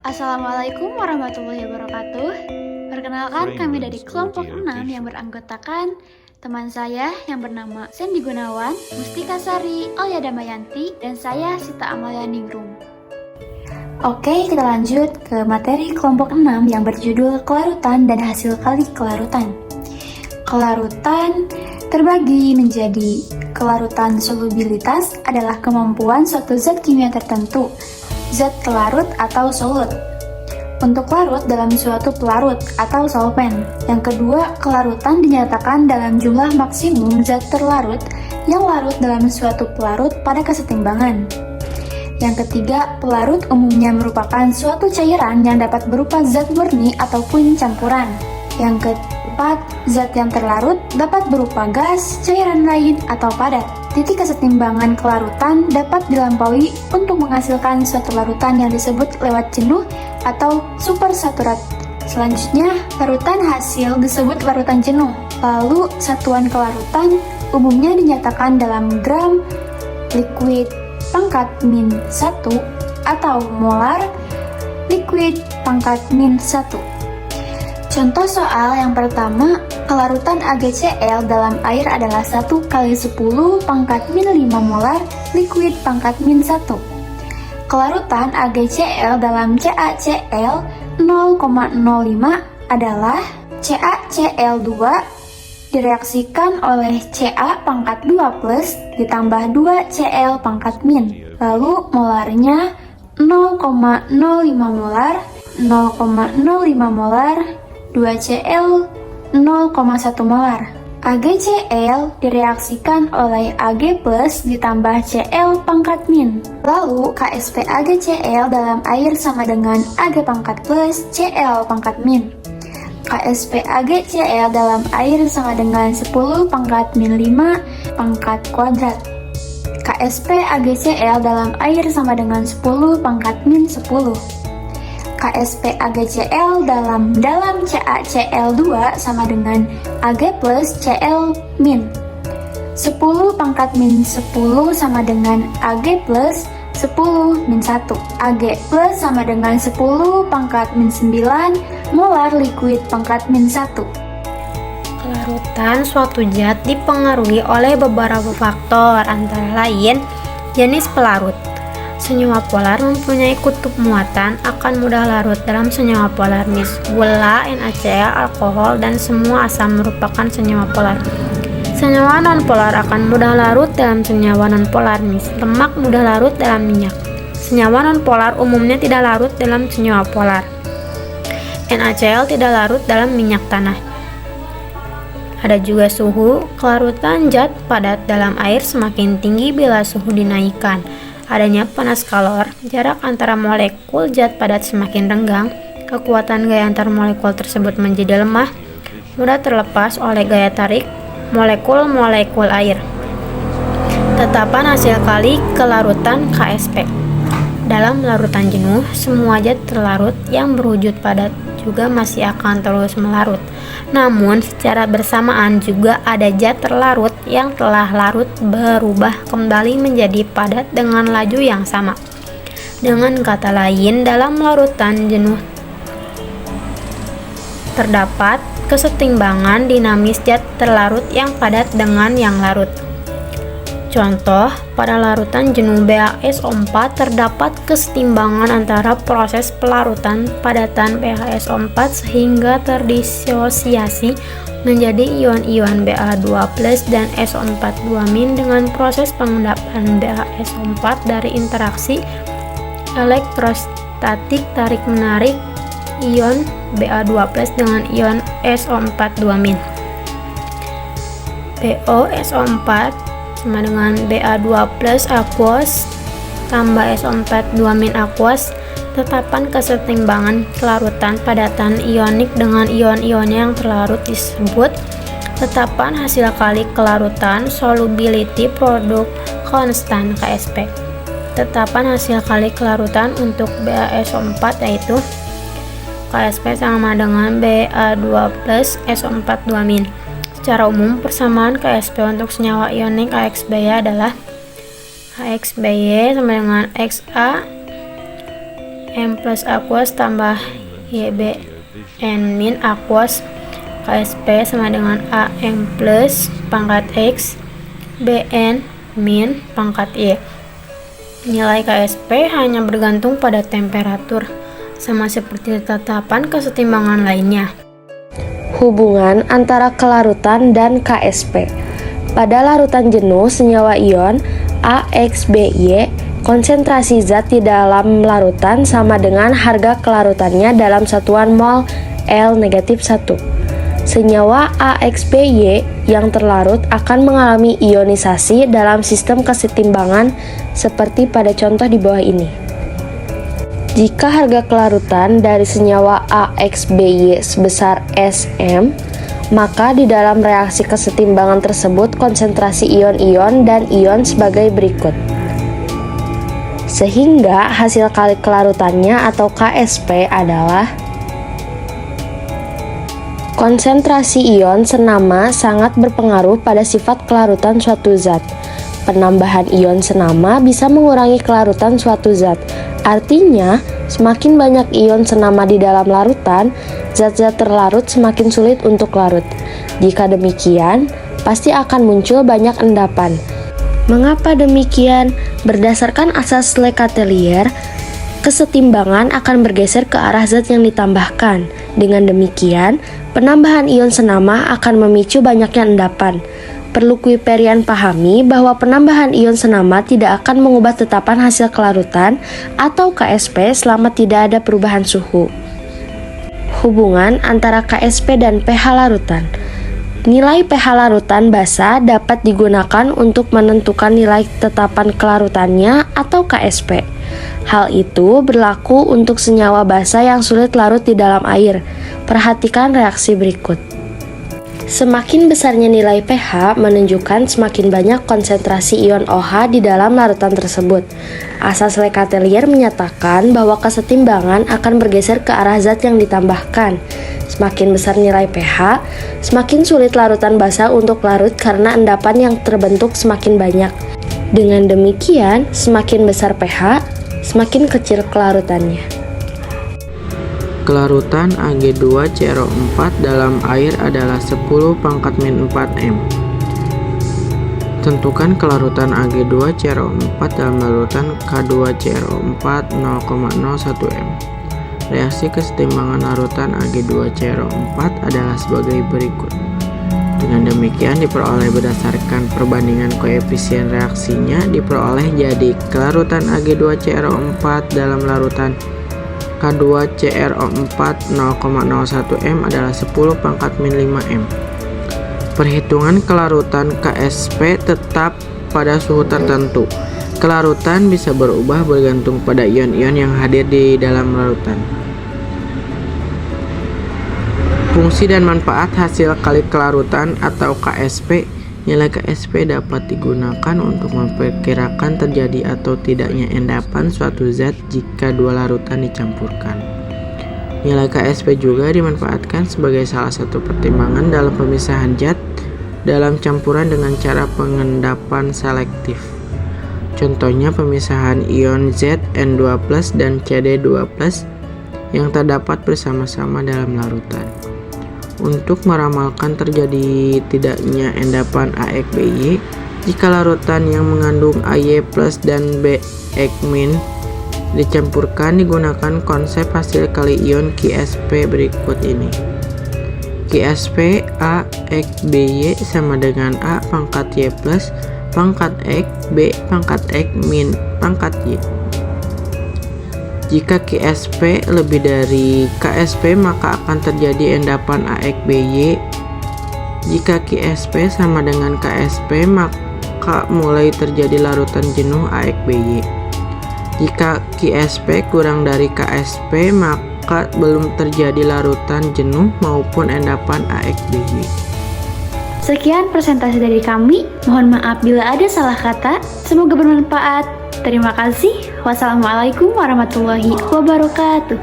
Assalamualaikum warahmatullahi wabarakatuh. Perkenalkan, kami dari kelompok 6 yang beranggotakan teman saya yang bernama Sandy Gunawan, Mustika Sari, Alia Damayanti, dan saya Sita Amalia Ningrum. Oke, kita lanjut ke materi kelompok 6 yang berjudul kelarutan dan hasil kali kelarutan. Kelarutan terbagi menjadi kelarutan solubilitas adalah kemampuan suatu zat kimia tertentu, zat pelarut atau solut, untuk larut dalam suatu pelarut atau solvent. Yang kedua, kelarutan dinyatakan dalam jumlah maksimum zat terlarut yang larut dalam suatu pelarut pada kesetimbangan. Yang ketiga, pelarut umumnya merupakan suatu cairan yang dapat berupa zat murni ataupun campuran. Yang keempat, zat yang terlarut dapat berupa gas, cairan lain, atau padat. Titik kesetimbangan kelarutan dapat dilampaui untuk menghasilkan suatu larutan yang disebut lewat jenuh atau supersaturat. Selanjutnya, larutan hasil disebut larutan jenuh. Lalu, satuan kelarutan umumnya dinyatakan dalam gram liquid pangkat min 1 atau molar liquid pangkat min 1. Contoh soal yang pertama, kelarutan AgCl dalam air adalah 1 kali 10 pangkat min 5 molar liquid pangkat min 1. Kelarutan AgCl dalam CaCl 0,05 adalah CaCl2 direaksikan oleh Ca pangkat 2 plus ditambah 2 Cl pangkat min. Lalu molarnya 0,05 molar, 0,05 molar, 2Cl 0,1 molar. AgCl direaksikan oleh Ag plus ditambah Cl pangkat min. Lalu KSP AgCl dalam air sama dengan Ag pangkat plus Cl pangkat min. KSP AgCl dalam air sama dengan 10 pangkat min 5 pangkat kuadrat. KSP AgCl dalam air sama dengan 10 pangkat min 10. KSP AgCl dalam CaCl2 sama dengan Ag plus Cl min. 10 pangkat min 10 sama dengan Ag plus 10 min 1. Ag plus sama dengan 10 pangkat min 9 molar liquid pangkat min 1. Kelarutan suatu zat dipengaruhi oleh beberapa faktor, antara lain jenis pelarut. Senyawa polar mempunyai kutub muatan, akan mudah larut dalam senyawa polar. Gula, NaCl, alkohol, dan semua asam merupakan senyawa polar. Senyawa nonpolar akan mudah larut dalam senyawa nonpolar. Lemak mudah larut dalam minyak. Senyawa nonpolar umumnya tidak larut dalam senyawa polar. NaCl tidak larut dalam minyak tanah. Ada juga suhu. Kelarutan zat padat dalam air semakin tinggi bila suhu dinaikkan. Adanya panas kalor, jarak antara molekul zat padat semakin renggang, kekuatan gaya antar molekul tersebut menjadi lemah, mudah terlepas oleh gaya tarik molekul-molekul air. Tetapan hasil kali kelarutan KSP. Dalam larutan jenuh, semua zat terlarut yang berwujud padat juga masih akan terus melarut. Namun, secara bersamaan juga ada zat terlarut yang telah larut berubah kembali menjadi padat dengan laju yang sama. Dengan kata lain, dalam larutan jenuh terdapat kesetimbangan dinamis zat terlarut yang padat dengan yang larut. Contoh, pada larutan jenuh BaSO4 terdapat kesetimbangan antara proses pelarutan padatan BaSO4 sehingga terdisosiasi menjadi ion-ion Ba2+ dan SO4 2- dengan proses pengendapan BaSO4 dari interaksi elektrostatik tarik-menarik ion Ba2+ dengan ion SO4 2-. BoSO4 sama dengan Ba2+ aqueous tambah SO4 2- aqueous. Tetapan kesetimbangan kelarutan padatan ionik dengan ion-ion yang terlarut disebut tetapan hasil kali kelarutan solubility product constant KSP. Tetapan hasil kali kelarutan untuk BaSO4 yaitu KSP sama dengan Ba2+ SO4 2-. Secara umum, persamaan KSP untuk senyawa ionik AXBY adalah AXBY sama dengan XA M plus aqueous tambah YBN min aqueous KSP sama dengan AM plus pangkat X BN min pangkat Y. Nilai KSP hanya bergantung pada temperatur, sama seperti tetapan kesetimbangan lainnya. Hubungan antara kelarutan dan KSP. Pada larutan jenuh senyawa ion AXBY, konsentrasi zat di dalam larutan sama dengan harga kelarutannya dalam satuan mol L-1. Senyawa AXBY yang terlarut akan mengalami ionisasi dalam sistem kesetimbangan seperti pada contoh di bawah ini. Jika harga kelarutan dari senyawa AXBY sebesar Sm, maka di dalam reaksi kesetimbangan tersebut konsentrasi ion-ion dan ion sebagai berikut. Sehingga hasil kali kelarutannya atau KSP adalah konsentrasi ion senama sangat berpengaruh pada sifat kelarutan suatu zat. Penambahan ion senama bisa mengurangi kelarutan suatu zat. Artinya, semakin banyak ion senama di dalam larutan, zat-zat terlarut semakin sulit untuk larut. Jika demikian, pasti akan muncul banyak endapan. Mengapa demikian? Berdasarkan asas Le Chatelier, kesetimbangan akan bergeser ke arah zat yang ditambahkan. Dengan demikian, penambahan ion senama akan memicu banyaknya endapan. Perlu Kuiperian pahami bahwa penambahan ion senama tidak akan mengubah tetapan hasil kelarutan atau KSP selama tidak ada perubahan suhu. Hubungan antara KSP dan pH larutan. Nilai pH larutan basa dapat digunakan untuk menentukan nilai tetapan kelarutannya atau KSP. Hal itu berlaku untuk senyawa basa yang sulit larut di dalam air. Perhatikan reaksi berikut. Semakin besarnya nilai pH menunjukkan semakin banyak konsentrasi ion OH di dalam larutan tersebut. Asas Le Chatelier menyatakan bahwa kesetimbangan akan bergeser ke arah zat yang ditambahkan. Semakin besar nilai pH, semakin sulit larutan basa untuk larut karena endapan yang terbentuk semakin banyak. Dengan demikian, semakin besar pH, semakin kecil kelarutannya. Kelarutan Ag2CO4 dalam air adalah 10 pangkat min 4 M. Tentukan kelarutan Ag2CO4 dalam larutan K2CO4 0,01 M. Reaksi kesetimbangan larutan Ag2CO4 adalah sebagai berikut. Dengan demikian diperoleh berdasarkan perbandingan koefisien reaksinya diperoleh jadi kelarutan Ag2CO4 dalam larutan K2CrO4 0,01 M adalah 10 pangkat min 5 M. Perhitungan kelarutan KSP tetap pada suhu tertentu. Kelarutan bisa berubah bergantung pada ion-ion yang hadir di dalam larutan. Fungsi dan manfaat hasil kali kelarutan atau KSP. Nilai KSP dapat digunakan untuk memperkirakan terjadi atau tidaknya endapan suatu zat jika dua larutan dicampurkan. Nilai KSP juga dimanfaatkan sebagai salah satu pertimbangan dalam pemisahan zat dalam campuran dengan cara pengendapan selektif. Contohnya pemisahan ion Zn2+ dan Cd2+ yang terdapat bersama-sama dalam larutan. Untuk meramalkan terjadi tidaknya endapan AXBY jika larutan yang mengandung AY+ dan BX- dicampurkan digunakan konsep hasil kali ion KSP berikut ini. KSP AXBY sama dengan A pangkat Y plus pangkat X B pangkat X min pangkat Y. Jika KSP lebih dari KSP maka akan terjadi endapan AXBY. Jika KSP sama dengan KSP maka mulai terjadi larutan jenuh AXBY. Jika KSP kurang dari KSP maka belum terjadi larutan jenuh maupun endapan AXBY. Sekian presentasi dari kami. Mohon maaf bila ada salah kata. Semoga bermanfaat. Terima kasih. Wassalamualaikum warahmatullahi wabarakatuh.